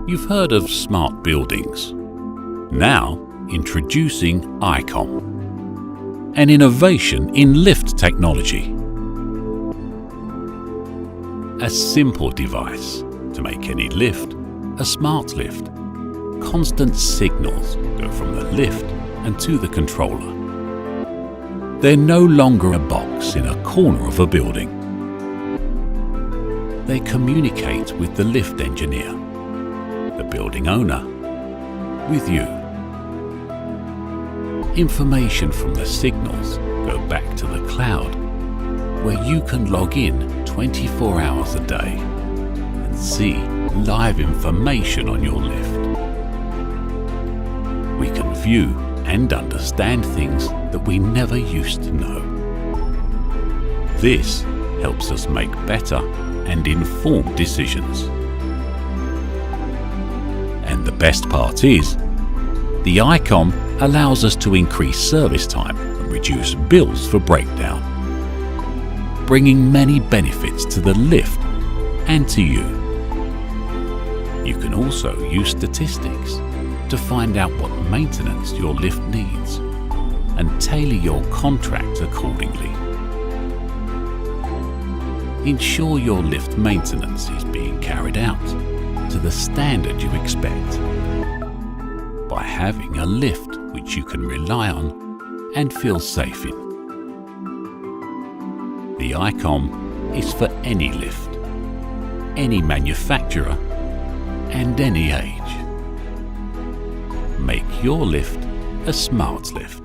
You've heard of smart buildings. Now, introducing ICOM, an innovation in lift technology. A simple device to make any lift a smart lift. Constant signals go from the lift and to the controller. They're no longer a box in a corner of a building. They communicate with the lift engineer, the building owner, with you. Information from the signals go back to the cloud, where you can log in 24 hours a day and see live information on your lift. We can view and understand things that we never used to know. This helps us make better and informed decisions. And the best part is, the ICOM allows us to increase service time and reduce bills for breakdown, bringing many benefits to the lift and to you. You can also use statistics to find out what maintenance your lift needs and tailor your contract accordingly. Ensure your lift maintenance is being carried out to the standard you expect by having a lift which you can rely on and feel safe in. The ICOM is for any lift, any manufacturer and any age. Make your lift a smart lift.